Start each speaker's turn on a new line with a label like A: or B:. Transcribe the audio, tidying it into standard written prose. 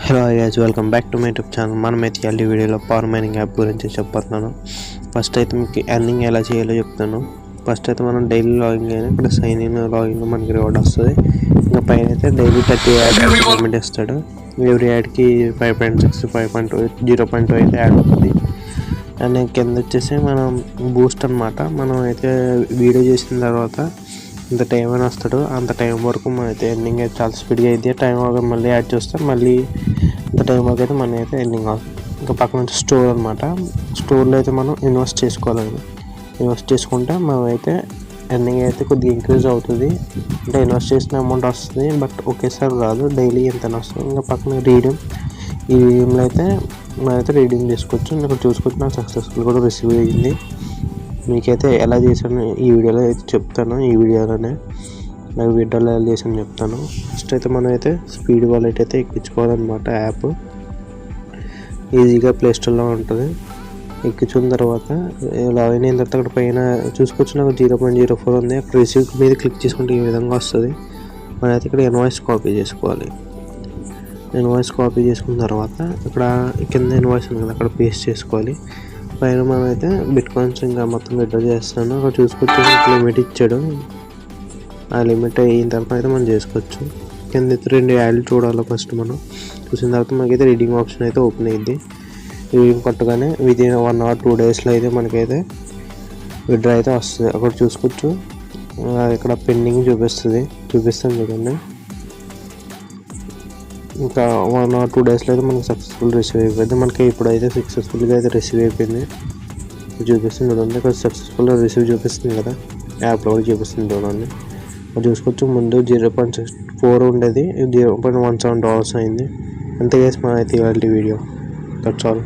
A: Hello guys, welcome back to my YouTube channel. మనమైతే ఇవాళ వీడియోలో పవర్ మైనింగ్ యాప్ గురించి చెప్పబోతున్నాను. ఫస్ట్ అయితే మీకు ఎర్నింగ్ ఎలా చేయాలో చెప్తాను. ఫస్ట్ అయితే మనం డైలీ లాగిన్ అయినా ఇక్కడ సైన్ ఇన్ లాగిన్ మనకి రివార్డ్ వస్తుంది. ఇంకా పైన అయితే డైలీ 30 యాడ్ పేమెంట్ ఇస్తాడు. ఎవ్రీ యాడ్కి 5.6 5.2 అయితే యాడ్ అవుతుంది. అండ్ కింద వచ్చేసి మనం బూస్ట్ అనమాట. మనం అయితే వీడియో చేసిన తర్వాత ఇంత టైం అని వస్తాడు. అంత టైం వరకు మనం అయితే ఎండింగ్ అయితే చాలా స్పీడ్గా అయితే టైం అవగా మళ్ళీ యాడ్ చేస్తాం. మళ్ళీ ఇంత టైం వరకు అయితే మనం అయితే ఎండింగ్ అవుతుంది. ఇంకా పక్కన నుంచి స్టోర్ అనమాట. స్టోర్లో అయితే మనం ఇన్వెస్ట్ చేసుకోవాలి. ఇన్వెస్ట్ చేసుకుంటే మనం అయితే ఎండింగ్ అయితే కొద్దిగా ఇంక్రీజ్ అవుతుంది. అంటే ఇన్వెస్ట్ చేసిన అమౌంట్ వస్తుంది, బట్ ఒకేసారి రాదు, డైలీ ఎంత వస్తుంది. ఇంకా పక్కన రీడింగ్, ఈ రీడింగ్లో అయితే మనమైతే రీడింగ్ చేసుకోవచ్చు. ఇక్కడ చూసుకోవచ్చు నాకు సక్సెస్ఫుల్ కూడా రిసీవ్ అయ్యింది. మీకైతే ఎలా చేశాను ఈ వీడియోలో అయితే చెప్తాను. ఈ వీడియోలోనే ఎలా చేసాను చెప్తాను. ఫస్ట్ అయితే మనం అయితే స్పీడ్ వాలెట్ అయితే ఎక్కించుకోవాలన్నమాట. యాప్ ఈజీగా ప్లేస్టోర్లో ఉంటుంది. ఎక్కించుకున్న తర్వాత లాగిన్ అయిన తర్వాత అక్కడ పైన చూసుకోవచ్చు నాకు 0.04 ఉంది. అక్కడ రిసీవ్ మీద క్లిక్ చేసుకుంటే ఈ విధంగా వస్తుంది. మనమైతే ఇక్కడ ఇన్వాయిస్ కాపీ చేసుకోవాలి. ఇన్వాయిస్ కాపీ చేసుకున్న తర్వాత ఇక్కడ కింద ఇన్వాయిస్ ఉంది కదా, అక్కడ పేస్ట్ చేసుకోవాలి. పైన మనం అయితే బిట్ కాయిన్స్ ఇంకా మొత్తం విత్డ్రా చేస్తున్నాను. అక్కడ చూసుకోవచ్చు లిమిట్ ఇచ్చాడు. ఆ లిమిట్ అయిన తర్వాత అయితే మనం చేసుకోవచ్చు. కింద అయితే 2 యాడ్లు చూడాలి. ఫస్ట్ మనం చూసిన తర్వాత మనకైతే రీడింగ్ ఆప్షన్ అయితే ఓపెన్ అయ్యింది. రీడింగ్ కొట్టగానే విదిన్ 1 or 2 డేస్లో అయితే మనకైతే విత్డ్రా అయితే వస్తుంది. అక్కడ చూసుకోవచ్చు ఇక్కడ పెండింగ్ చూపిస్తాను చూడండి. ఇంకా 1 or 2 డేస్లో అయితే మనకి సక్సెస్ఫుల్ రిసీవ్ అయిపోయింది. మనకి ఇప్పుడైతే సక్సెస్ఫుల్గా అయితే రిసీవ్ అయిపోయింది చూపిస్తుంది చూడండి. ఇక్కడ సక్సెస్ఫుల్గా రిసీవ్ చూపిస్తుంది కదా, యాప్లో కూడా చూపిస్తుంది చూడండి. అది చూసుకోవచ్చు ముందు 0.64 ఉండేది, $0.17 అయింది. అంతే గైస్, మన అయితే ఇవాళ వీడియో. That's all.